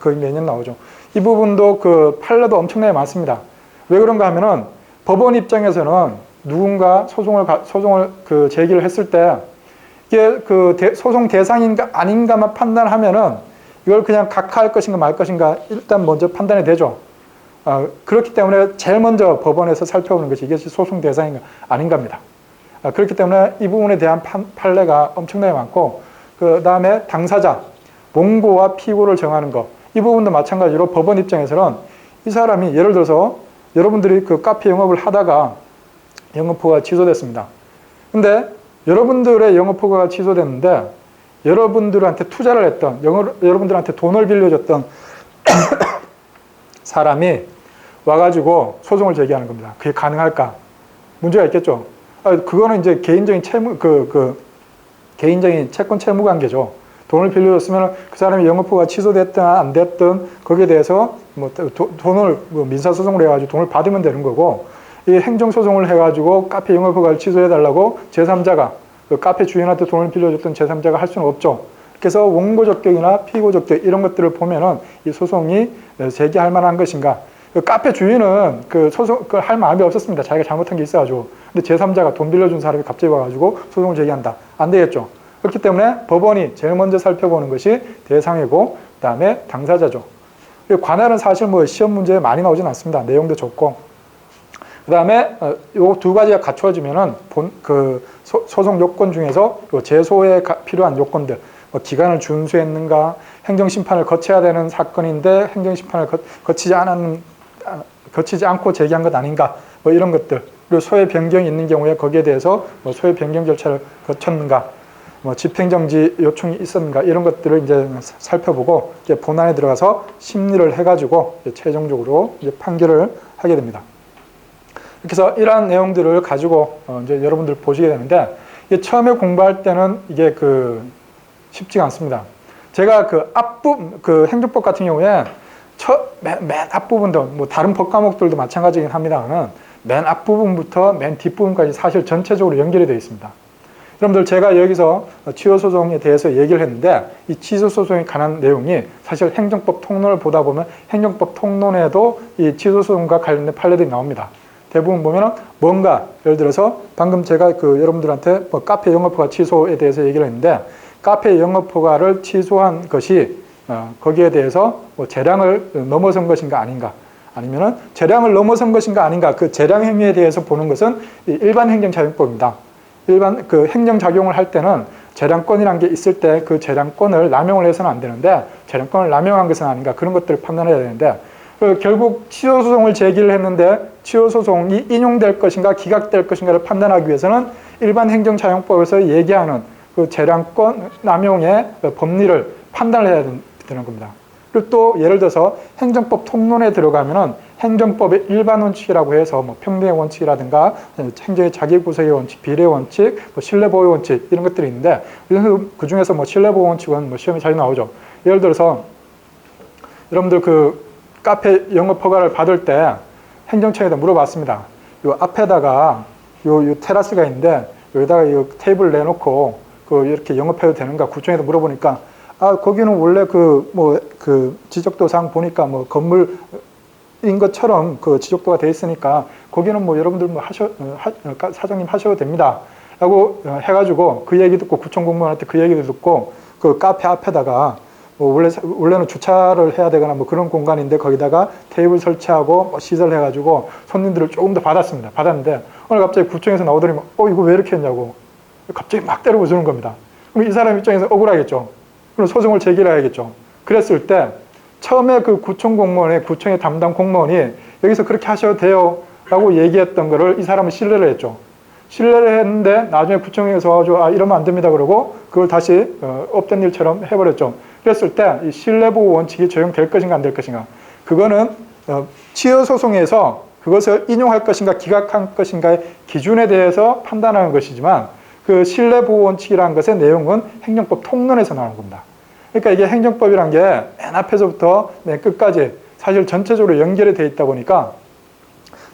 거의 매년 나오죠. 이 부분도 판례도 엄청나게 많습니다. 왜 그런가 하면은 법원 입장에서는 누군가 소송을 제기를 했을 때 이게 소송 대상인가 아닌가만 판단하면은 이걸 그냥 각하할 것인가 말 것인가 일단 먼저 판단이 되죠. 그렇기 때문에 제일 먼저 법원에서 살펴보는 것이 이것이 소송 대상인가 아닌가입니다. 그렇기 때문에 이 부분에 대한 판례가 엄청나게 많고, 그 다음에 당사자, 원고와 피고를 정하는 것, 이 부분도 마찬가지로 법원 입장에서는 이 사람이 예를 들어서 여러분들이 그 카페 영업을 하다가 영업허가가 취소됐습니다. 근데 여러분들의 영업허가가 취소됐는데 여러분들한테 투자를 했던, 여러분들한테 돈을 빌려줬던 사람이 와가지고 소송을 제기하는 겁니다. 그게 가능할까? 문제가 있겠죠. 그거는 이제 개인적인 개인적인 채권 채무 관계죠. 돈을 빌려줬으면 그 사람이 영업허가 취소됐든 안 됐든 거기에 대해서 돈을 민사소송을 해가지고 돈을 받으면 되는 거고, 이 행정소송을 해가지고 카페 영업허가를 취소해달라고 제3자가 그 카페 주인한테 돈을 빌려줬던 제3자가 할 수는 없죠. 그래서 원고적격이나 피고적격 이런 것들을 보면은 이 소송이 제기할 만한 것인가. 그 카페 주인은 그 소송, 그걸 할 마음이 없었습니다. 자기가 잘못한 게 있어가지고. 근데 제3자가 돈 빌려준 사람이 갑자기 와가지고 소송을 제기한다. 안 되겠죠. 그렇기 때문에 법원이 제일 먼저 살펴보는 것이 대상이고, 그 다음에 당사자죠. 관할은 사실 뭐 시험 문제에 많이 나오진 않습니다. 내용도 적고. 그 다음에 요 두 가지가 갖추어지면은 소송 요건 중에서 요 제소에 필요한 요건들, 뭐 기간을 준수했는가, 행정심판을 거쳐야 되는 사건인데 행정심판을 거치지 않고 제기한 것 아닌가, 뭐 이런 것들, 그리고 소외 변경이 있는 경우에 거기에 대해서 뭐 소외 변경 절차를 거쳤는가, 뭐 집행정지 요청이 있었는가, 이런 것들을 이제 살펴보고 이제 본안에 들어가서 심리를 해가지고 이제 최종적으로 이제 판결을 하게 됩니다. 그래서 이러한 내용들을 가지고 이제 여러분들 보시게 되는데, 이게 처음에 공부할 때는 이게 쉽지가 않습니다. 제가 그 행정법 같은 경우에 맨 앞부분도 뭐 다른 법 과목들도 마찬가지긴 합니다만 맨 앞부분부터 맨 뒷부분까지 사실 전체적으로 연결이 되어 있습니다. 여러분들 제가 여기서 취소소송에 대해서 얘기를 했는데, 이 취소소송에 관한 내용이 사실 행정법 통론을 보다 보면 행정법 통론에도 이 취소소송과 관련된 판례들이 나옵니다. 대부분 보면은 뭔가, 예를 들어서 방금 제가 여러분들한테 뭐 카페 영업허가 취소에 대해서 얘기를 했는데, 카페 영업허가를 취소한 것이 거기에 대해서 뭐 재량을 넘어선 것인가 아닌가, 아니면은 재량을 넘어선 것인가 아닌가, 그 재량 행위에 대해서 보는 것은 일반 행정자용법입니다. 일반 행정작용을 할 때는 재량권이라는 게 있을 때 그 재량권을 남용을 해서는 안 되는데, 재량권을 남용한 것은 아닌가, 그런 것들을 판단해야 되는데, 결국 취소소송을 제기를 했는데 취소소송이 인용될 것인가 기각될 것인가를 판단하기 위해서는 일반 행정자용법에서 얘기하는 그 재량권 남용의 법리를 판단을 해야 되는 겁니다. 그리고 또 예를 들어서 행정법 통론에 들어가면은 행정법의 일반 원칙이라고 해서 뭐 평등의 원칙이라든가 행정의 자기구속의 원칙, 비례 원칙, 뭐 신뢰보호 원칙, 이런 것들이 있는데, 그 중에서 뭐 신뢰보호 원칙은 뭐 시험에 자주 나오죠. 예를 들어서 여러분들 카페 영업 허가를 받을 때 행정청에다 물어봤습니다. 요 앞에다가 요 테라스가 있는데 여기다가 이 테이블 내놓고 이렇게 영업해도 되는가, 구청에다 물어보니까 거기는 원래 지적도상 보니까 뭐 건물인 것처럼 지적도가 돼 있으니까 거기는 뭐 여러분들 뭐 사장님 하셔도 됩니다. 라고 해가지고 그 얘기 듣고, 구청 공무원한테 그 얘기도 듣고, 그 카페 앞에다가 원래는 주차를 해야 되거나 뭐 그런 공간인데 거기다가 테이블 설치하고 뭐 시설해가지고 손님들을 조금 더 받았습니다. 받았는데 오늘 갑자기 구청에서 나오더니 이거 왜 이렇게 했냐고 갑자기 막 때려 부수는 겁니다. 그럼 이 사람 입장에서 억울하겠죠. 그럼 소송을 제기를 해야겠죠. 그랬을 때 처음에 그 구청 공무원의 구청의 담당 공무원이 여기서 그렇게 하셔도 돼요 라고 얘기했던 거를 이 사람은 신뢰를 했죠. 신뢰를 했는데 나중에 구청에서 와가지고 이러면 안 됩니다 그러고 그걸 다시 없던 일처럼 해버렸죠. 그랬을 때 이 신뢰보호 원칙이 적용될 것인가 안 될 것인가, 그거는 취소소송에서 그것을 인용할 것인가 기각할 것인가의 기준에 대해서 판단하는 것이지만, 그 신뢰보호 원칙이라는 것의 내용은 행정법 통론에서 나오는 겁니다. 그러니까 이게 행정법이란 게 맨 앞에서부터 맨 끝까지 사실 전체적으로 연결이 돼 있다 보니까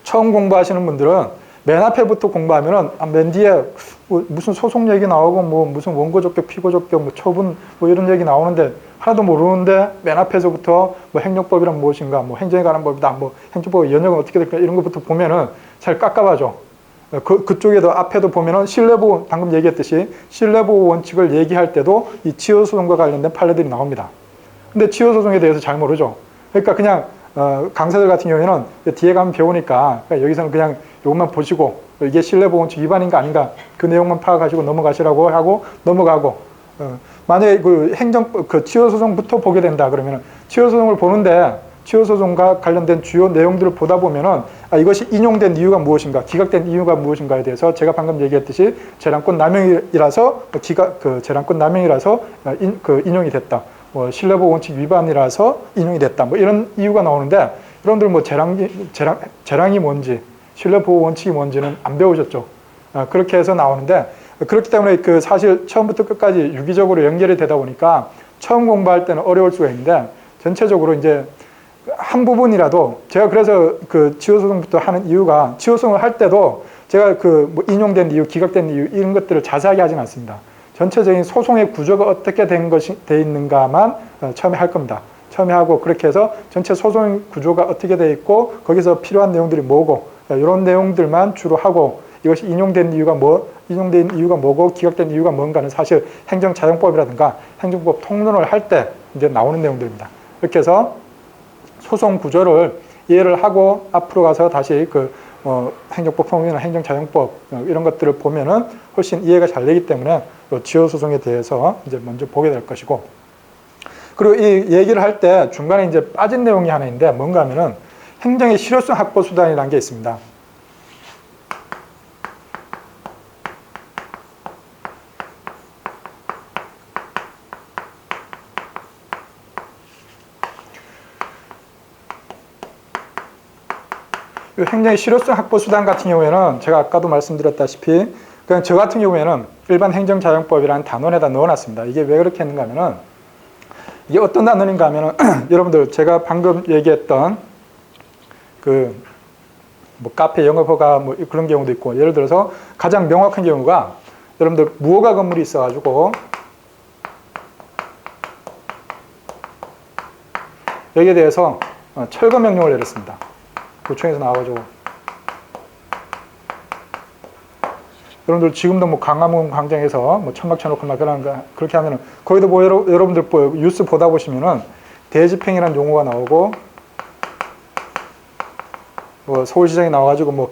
처음 공부하시는 분들은 맨 앞에부터 공부하면은 맨 뒤에 무슨 소송 얘기 나오고 뭐 무슨 원고적격, 피고적격, 뭐 처분 뭐 이런 얘기 나오는데 하나도 모르는데 맨 앞에서부터 뭐 행정법이란 무엇인가, 뭐 행정에 관한 법이다, 뭐 행정법 연역은 어떻게 될까, 이런 것부터 보면은 잘 깝깝하죠. 그쪽에도 앞에도 보면은 신뢰보호, 방금 얘기했듯이 신뢰보호 원칙을 얘기할 때도 이 취소소송과 관련된 판례들이 나옵니다. 근데 취소소송에 대해서 잘 모르죠. 그러니까 그냥 강사들 같은 경우에는 뒤에 가면 배우니까 여기서는 그냥 이것만 보시고 이게 신뢰보호 원칙 위반인가 아닌가 그 내용만 파악하시고 넘어가시라고 하고 넘어가고, 만약에 취소소송부터 보게 된다 그러면 취소소송을 보는데 치유소송과 관련된 주요 내용들을 보다 보면은 이것이 인용된 이유가 무엇인가, 기각된 이유가 무엇인가에 대해서 제가 방금 얘기했듯이 재량권 남용이라서 재량권 남용이라서 인용이 됐다. 뭐 신뢰보호 원칙 위반이라서 인용이 됐다. 뭐 이런 이유가 나오는데 여러분들 뭐 재량이 뭔지 신뢰보호 원칙이 뭔지는 안 배우셨죠. 그렇게 해서 나오는데 그렇기 때문에 사실 처음부터 끝까지 유기적으로 연결이 되다 보니까 처음 공부할 때는 어려울 수가 있는데 전체적으로 이제 한 부분이라도 제가 그래서 치유소송부터 하는 이유가 치유소송을 할 때도 제가 뭐 인용된 이유, 기각된 이유 이런 것들을 자세하게 하진 않습니다. 전체적인 소송의 구조가 어떻게 돼 있는가만 처음에 할 겁니다. 처음에 하고 그렇게 해서 전체 소송 구조가 어떻게 돼 있고 거기서 필요한 내용들이 뭐고 이런 내용들만 주로 하고 이것이 인용된 이유가 뭐고 기각된 이유가 뭔가는 사실 행정자용법이라든가 행정법 통론을 할 때 이제 나오는 내용들입니다. 이렇게 해서 소송 구조를 이해를 하고 앞으로 가서 다시 행정법 통론이나 행정자용법 이런 것들을 보면은 훨씬 이해가 잘 되기 때문에 치유소송에 대해서 이제 먼저 보게 될 것이고, 그리고 이 얘기를 할 때 중간에 이제 빠진 내용이 하나 있는데 뭔가 하면은 행정의 실효성 확보 수단이라는 게 있습니다. 행정의 실효성 확보 수단 같은 경우에는 제가 아까도 말씀드렸다시피 그냥 저 같은 경우에는 일반 행정자용법이라는 단원에다 넣어놨습니다. 이게 왜 그렇게 했는가 하면은 이게 어떤 단원인가 하면은 여러분들 제가 방금 얘기했던 뭐 카페 영업허가 뭐 그런 경우도 있고, 예를 들어서 가장 명확한 경우가 여러분들 무허가 건물이 있어가지고 여기에 대해서 철거 명령을 내렸습니다. 도청에서 나와가지고 여러분들 지금도 뭐 광화문 광장에서 뭐 천막 쳐놓고 막 그렇게 하면은 거기도 뭐 여러분들 뭐 뉴스 보다 보시면은 대집행이라는 용어가 나오고 뭐 서울시장에 나와가지고 뭐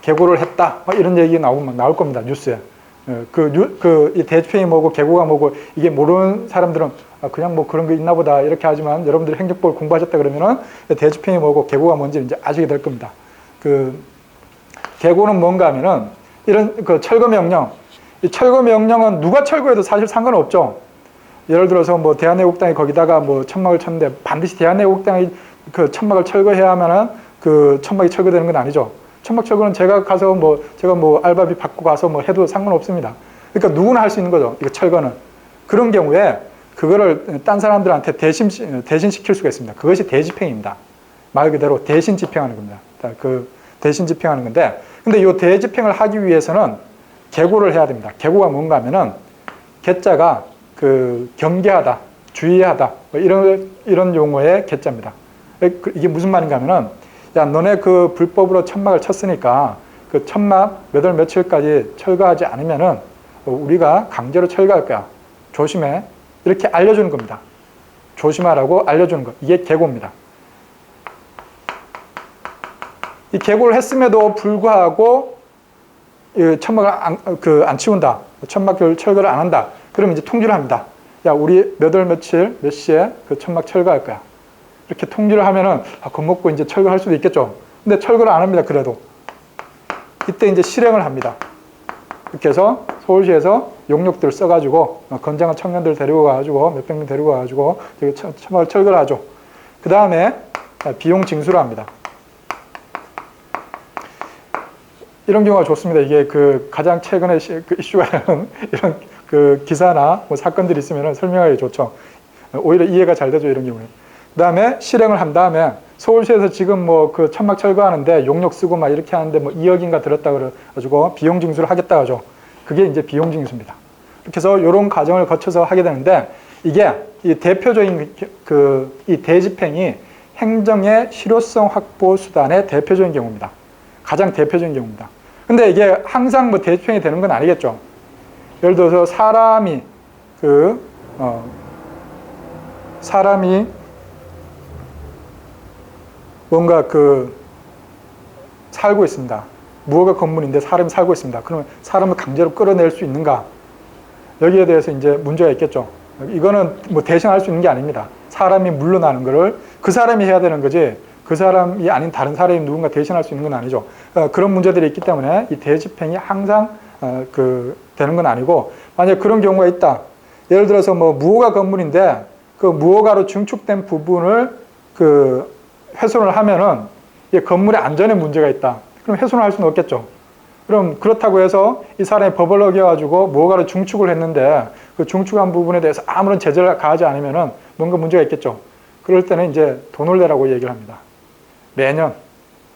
개고를 했다 막 이런 얘기 나올 겁니다, 뉴스에. 이 대집행이 뭐고 개고가 뭐고 이게 모르는 사람들은 그냥 뭐 그런 거 있나 보다 이렇게 하지만 여러분들이 행정법을 공부하셨다 그러면은 대집행이 뭐고 개고가 뭔지 이제 아시게 될 겁니다. 개고는 뭔가 하면은 이런 철거 명령, 이 철거 명령은 누가 철거해도 사실 상관은 없죠. 예를 들어서 뭐 대한애국당이 거기다가 뭐 천막을 쳤는데 반드시 대한애국당이 천막을 철거해야 하면은 천막이 철거되는 건 아니죠. 천막 철거는 제가 알바비 받고 가서 뭐 해도 상관없습니다. 그러니까 누구나 할 수 있는 거죠, 이거 철거는. 그런 경우에 그거를 딴 사람들한테 대신 시킬 수가 있습니다. 그것이 대집행입니다. 말 그대로 대신 집행하는 겁니다. 대신 집행하는 건데, 근데 이 대집행을 하기 위해서는 개고를 해야 됩니다. 개고가 뭔가 하면은 개자가 경계하다, 주의하다 뭐 이런 용어의 개자입니다. 이게 무슨 말인가 하면은 야, 너네 불법으로 천막을 쳤으니까 천막 몇 월 며칠까지 철거하지 않으면은 우리가 강제로 철거할 거야. 조심해. 이렇게 알려주는 겁니다. 조심하라고 알려주는 것. 이게 개고입니다. 이 개고를 했음에도 불구하고 천막을 안 치운다. 천막을 철거를 안 한다. 그러면 이제 통지를 합니다. 야, 우리 몇 월 며칠 몇 시에 천막 철거할 거야. 이렇게 통지를 하면은 겁먹고 이제 철거할 수도 있겠죠. 근데 철거를 안 합니다. 그래도 이때 이제 실행을 합니다. 이렇게 해서 서울시에서 용역들을 써가지고 건장한 청년들 데리고 가가지고 몇백 명 데리고 가가지고 천막을 철거를 하죠. 그 다음에 비용 징수를 합니다. 이런 경우가 좋습니다. 이게 가장 최근에 이슈가 이런 기사나 뭐 사건들이 있으면 설명하기 좋죠. 오히려 이해가 잘 되죠, 이런 경우에. 그 다음에 실행을 한 다음에 서울시에서 지금 뭐 천막 철거하는데 용역 쓰고 막 이렇게 하는데 뭐 2억인가 들었다 그래가지고 비용 징수를 하겠다 하죠. 그게 이제 비용 징수입니다. 이렇게 해서 이런 과정을 거쳐서 하게 되는데 이게 이 대표적인 이 대집행이 행정의 실효성 확보 수단의 대표적인 경우입니다. 가장 대표적인 경우입니다. 근데 이게 항상 뭐 대집행이 되는 건 아니겠죠. 예를 들어서 사람이 뭔가 살고 있습니다. 무허가 건물인데 사람이 살고 있습니다. 그러면 사람을 강제로 끌어낼 수 있는가? 여기에 대해서 이제 문제가 있겠죠. 이거는 뭐 대신할 수 있는 게 아닙니다. 사람이 물러나는 거를 그 사람이 해야 되는 거지 그 사람이 아닌 다른 사람이 누군가 대신할 수 있는 건 아니죠. 그런 문제들이 있기 때문에 이 대집행이 항상 되는 건 아니고, 만약에 그런 경우가 있다. 예를 들어서 뭐 무허가 건물인데 그 무허가로 증축된 부분을 훼손을 하면은 이 건물의 안전에 문제가 있다. 그럼 훼손을 할 수는 없겠죠. 그럼 그렇다고 해서 이 사람이 법을 어겨가지고 무허가로 증축을 했는데 그 증축한 부분에 대해서 아무런 제재를 가하지 않으면은 뭔가 문제가 있겠죠. 그럴 때는 이제 돈을 내라고 얘기를 합니다. 매년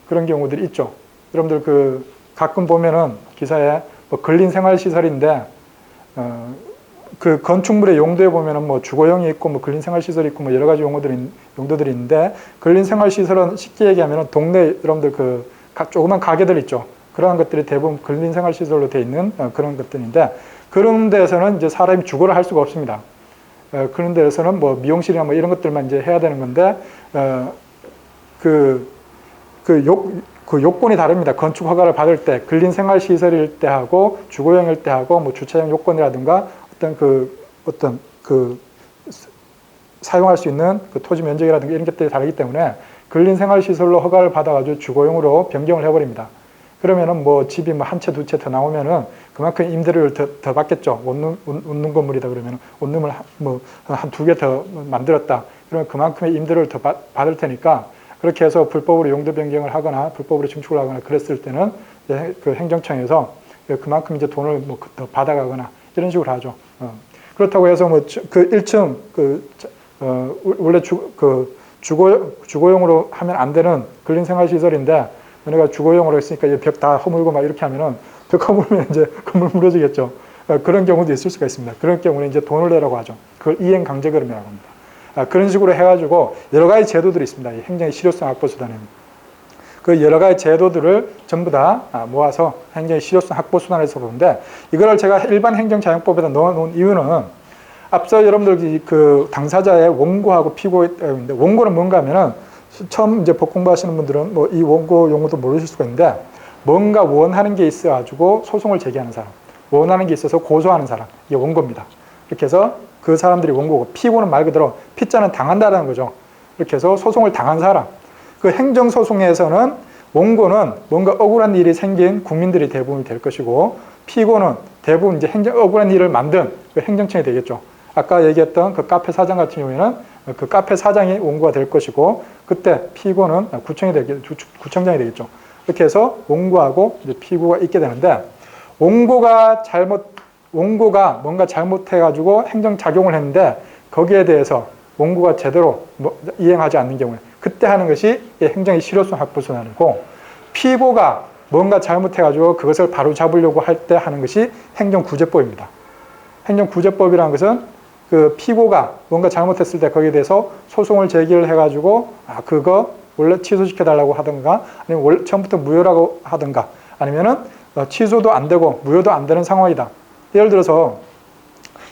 그런 경우들이 있죠. 여러분들 가끔 보면은 기사에 뭐 근린생활시설인데 그 건축물의 용도에 보면은 뭐 주거용이 있고 뭐 근린생활시설이 있고 뭐 여러 가지 용도들이 있는데, 근린생활시설은 쉽게 얘기하면은 동네 여러분들 조그만 가게들 있죠. 그러한 것들이 대부분 근린생활시설로 되어 있는 그런 것들인데, 그런 데서는 이제 사람이 주거를 할 수가 없습니다. 그런 데서는 뭐 미용실이나 뭐 이런 것들만 이제 해야 되는 건데, 요건이 다릅니다. 건축 허가를 받을 때, 근린생활시설일 때 하고, 주거용일 때 하고, 뭐 주차용 요건이라든가, 사용할 수 있는 토지 면적이라든가 이런 것들이 다르기 때문에, 근린생활시설로 허가를 받아가지고 주거용으로 변경을 해버립니다. 그러면은 뭐 집이 뭐 한 채, 두 채 더 나오면은 그만큼 임대료를 더 받겠죠. 원룸 건물이다 그러면 원룸을 뭐 한 두 개 더 만들었다. 그러면 그만큼의 임대료를 더 받을 테니까, 그렇게 해서 불법으로 용도 변경을 하거나 불법으로 증축을 하거나 그랬을 때는 그 행정청에서 그만큼 이제 돈을 뭐 더 받아가거나 이런 식으로 하죠. 그렇다고 해서 뭐 그 1층 원래 주거용으로 하면 안 되는 근린생활시설인데 우리가 주거용으로 했으니까 벽 다 허물고 막 이렇게 하면은 벽 허물면 이제 건물 무너지겠죠. 그런 경우도 있을 수가 있습니다. 그런 경우는 이제 돈을 내라고 하죠. 그걸 이행강제금이라고 합니다. 그런 식으로 해가지고 여러 가지 제도들이 있습니다. 이 행정의 실효성 확보수단에는. 그 여러 가지 제도들을 전부 다 모아서 행정의 실효성 확보수단에서 보는데, 이거를 제가 일반 행정자용법에다 넣어놓은 이유는, 앞서 여러분들 그 당사자의 원고하고 피고가 있는데, 원고는 뭔가 하면은 처음 이제 법 공부하시는 분들은 뭐 이 원고 용어도 모르실 수가 있는데, 뭔가 원하는 게 있어가지고 소송을 제기하는 사람, 원하는 게 있어서 고소하는 사람, 이게 원고입니다. 이렇게 해서 그 사람들이 원고고, 피고는 말 그대로 피자는 당한다라는 거죠. 이렇게 해서 소송을 당한 사람. 그 행정소송에서는 원고는 뭔가 억울한 일이 생긴 국민들이 대부분이 될 것이고, 피고는 대부분 이제 억울한 일을 만든 그 행정청이 되겠죠. 아까 얘기했던 그 카페 사장 같은 경우에는 그 카페 사장이 원고가 될 것이고, 그때 피고는 구청장이 되겠죠. 이렇게 해서 원고하고 이제 피고가 있게 되는데, 원고가 뭔가 잘못해가지고 행정작용을 했는데 거기에 대해서 원고가 제대로 이행하지 않는 경우에 그때 하는 것이 행정의 실효성 확보수단이고, 피고가 뭔가 잘못해가지고 그것을 바로 잡으려고 할 때 하는 것이 행정구제법입니다. 행정구제법이라는 것은 그 피고가 뭔가 잘못했을 때 거기에 대해서 소송을 제기를 해가지고 그거 원래 취소시켜달라고 하든가, 아니면 원래 처음부터 무효라고 하든가, 아니면은 취소도 안 되고 무효도 안 되는 상황이다. 예를 들어서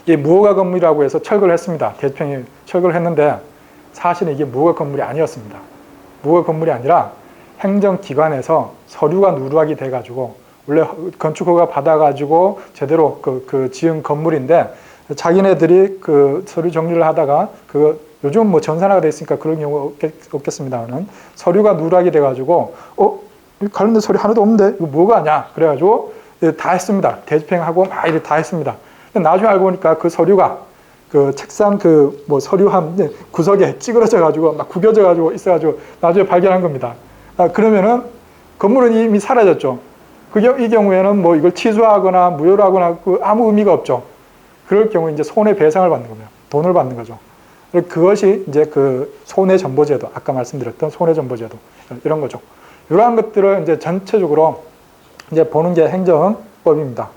이 무허가 건물이라고 해서 철거를 했습니다. 대집행이 철거를 했는데 사실은 이게 무허가 건물이 아니었습니다. 무허가 건물이 아니라 행정기관에서 서류가 누락이 돼가지고, 원래 건축허가 받아가지고 제대로 그 지은 건물인데, 자기네들이 그 서류 정리를 하다가 요즘 뭐 전산화가 돼 있으니까 그런 경우 없겠습니다만, 서류가 누락이 돼가지고 관련된 서류 하나도 없는데 이거 뭐가 아냐 그래가지고 다 했습니다. 대집행하고 막 이렇게 다 했습니다. 근데 나중에 알고 보니까 그 서류가 그 책상 뭐 서류 한 구석에 찌그러져가지고 막 구겨져가지고 있어가지고 나중에 발견한 겁니다. 그러면은 건물은 이미 사라졌죠. 이 경우에는 뭐 이걸 취소하거나 무효로 하거나 아무 의미가 없죠. 그럴 경우 이제 손해배상을 받는 겁니다. 돈을 받는 거죠. 그것이 이제 그 손해전보제도, 아까 말씀드렸던 손해전보제도 이런 거죠. 이러한 것들을 이제 전체적으로 이제 보는 게 행정법입니다.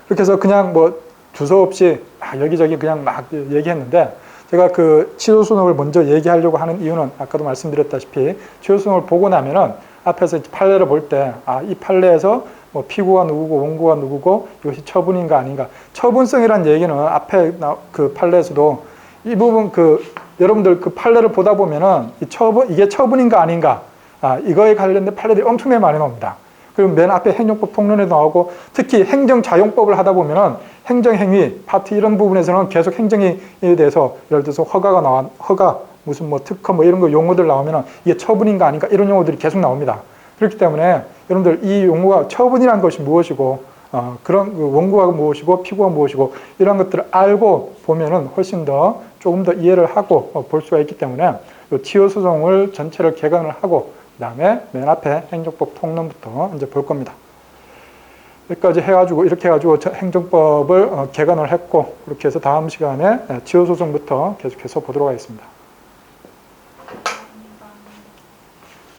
그렇게 해서 그냥 뭐 주소 없이 여기저기 그냥 막 얘기했는데, 제가 그 취소수능을 먼저 얘기하려고 하는 이유는 아까도 말씀드렸다시피 취소수능을 보고 나면은 앞에서 판례를 볼 때 이 판례에서 뭐 피고가 누구고 원고가 누구고 이것이 처분인가 아닌가. 처분성이라는 얘기는 앞에 그 판례에서도 이 부분 여러분들 그 판례를 보다 보면은 이게 처분인가 아닌가, 이거에 관련된 판례들이 엄청나게 많이 나옵니다. 그리고 맨 앞에 행정법 통론에도 나오고, 특히 행정자용법을 하다 보면은 행정행위 파트 이런 부분에서는 계속 행정에 대해서 예를 들어서 허가 무슨 뭐 특허 뭐 이런 거 용어들 나오면은 이게 처분인가 아닌가 이런 용어들이 계속 나옵니다. 그렇기 때문에 여러분들 이 용어가 처분이라는 것이 무엇이고 그런 그 원고가 무엇이고 피고가 무엇이고 이런 것들을 알고 보면은 훨씬 더 조금 더 이해를 하고 볼 수가 있기 때문에 치유소송을 전체를 개관을 하고 그다음에 맨 앞에 행정법 통론부터 이제 볼 겁니다. 여기까지 해가지고 이렇게 해가지고 행정법을 개관을 했고 그렇게 해서 다음 시간에 치유소송부터 계속해서 보도록 하겠습니다.